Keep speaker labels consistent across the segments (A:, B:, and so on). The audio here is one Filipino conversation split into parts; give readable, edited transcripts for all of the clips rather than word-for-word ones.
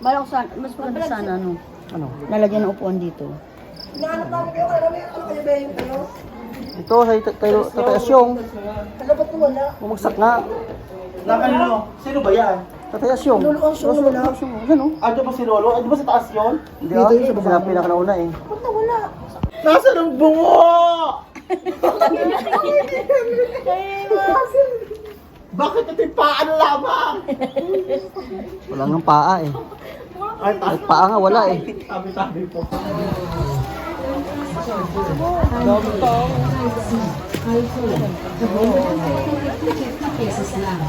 A: Malak sana, mas maganda sana ano.
B: Ano?
A: Nalagyan ng upuan dito.
C: Hinahanap namin kayo, ano kayo ba yung kayo?
B: Ito, sa Tatay Asyong.
C: Ano ba't wala?
B: Bumagsak nga.
D: Nakalino? Sino ba yan?
B: Tatay Asyong.
C: Lolo Asyong wala.
B: Yan o.
D: Ando ba si Lolo? Ando ba sa taas yun?
B: Hindi
C: Dito yun sa baba.
B: Sila pinakanauna eh.
C: Ba't nawala?
D: Nasaan ang bungo? Bakit ito yung paan lamang?
B: Wala nang paa eh.
D: Ay,
B: Kahit paa nga wala eh.
D: tabi-tabi po.
E: Pesos lang.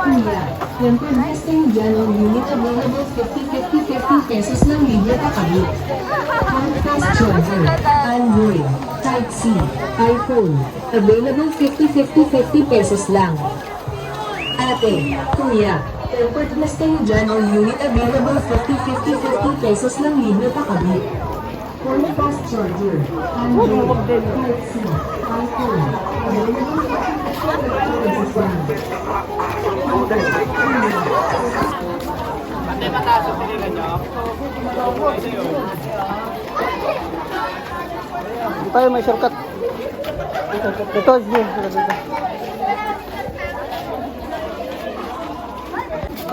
E: Kuya, yung Best Indian unit available 50 pesos lang libre pa kami. Fast charger, Android, Type-C, iPhone, available 50 pesos lang. Ate, kuya, tempered glass kayo dyan o unit available 50 pesos lang libre pa kami. For fast charger, Android, Type-C, iPhone, available 50 pesos lang.
B: Hindi tayo may shortcut. Ito, yun.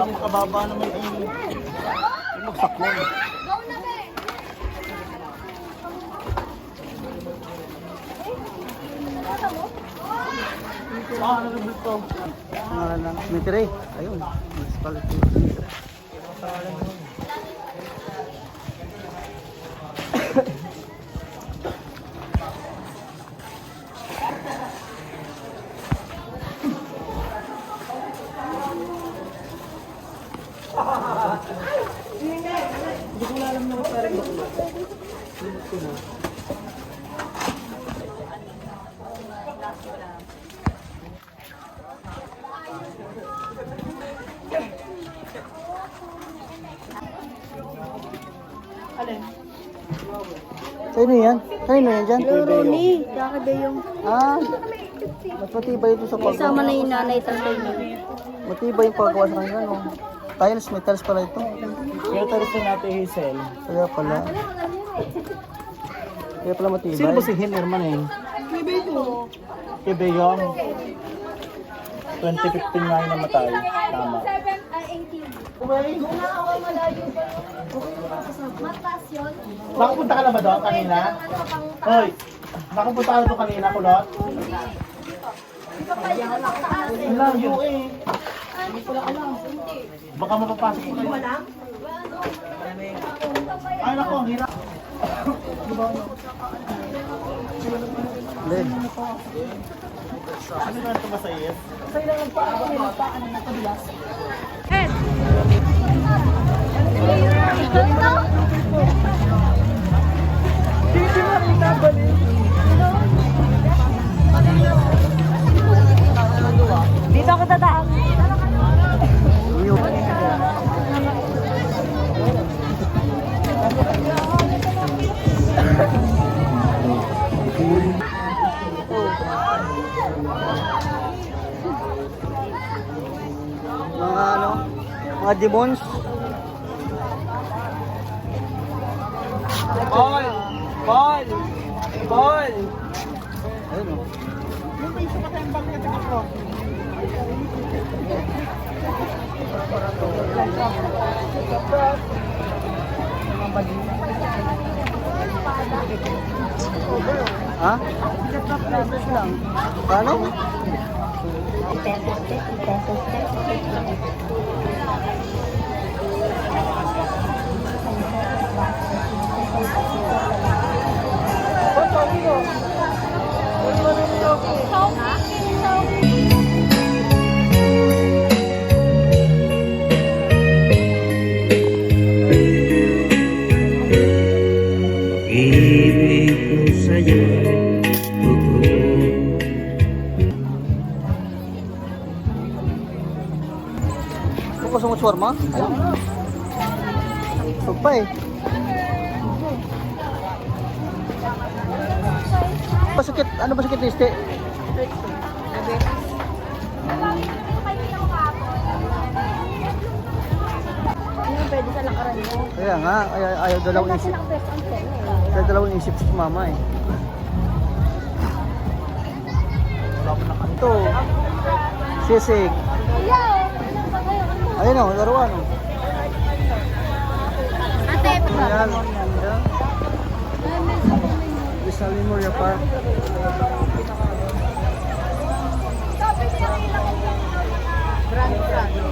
D: Ang kababa naman yung
B: Bumagsak mo.
D: ano na dito?
B: Metri. Ayun. Municipality. Sino yan? Sino yan dyan?
A: Ronnie, kakada yung
B: Ah, mas matibay ito sa pag...
A: kasama na yung nanay tatay niya.
B: Matibay yung paggawa sa kanya, no? Tiles, may tiles pala ito.
D: Kaya talis na natin Hazel.
B: Kaya pala. Kaya pala matibay.
D: Sino ba si Hinnerman eh? Kibeyong. 2015 nga yung namatay. Tama. Nakapunta ka na ba doon kanina? Hoy, nakapunta ka na doon kanina, kulot? Ang layo eh. Baka mapapasok ko kayo. Ay naku, ang hirap.
B: Hindi.
D: Ano ba ito masayis?
A: Dito ako tataas.
B: Mga ano, mga demons.
D: Paul! Paul! Paul!
B: Ayun o.
D: Yung piso ka tayong bakit ako.
B: Ha? Paano?
F: Ibig ko sa'yo totoo.
B: Kung gusto mo shawarma? Ayun. Huwag pa eh. Basakit, ano ba sakit liste?
A: pwede sa lakaran mo.
B: Kaya nga, ayaw dalawang isip. Kaya dalawang isip si mama eh. Ito. Sisig. Ayun o, laruan o.
A: Ate,
B: Ayan. Rizal Memorial Park.
A: Brand.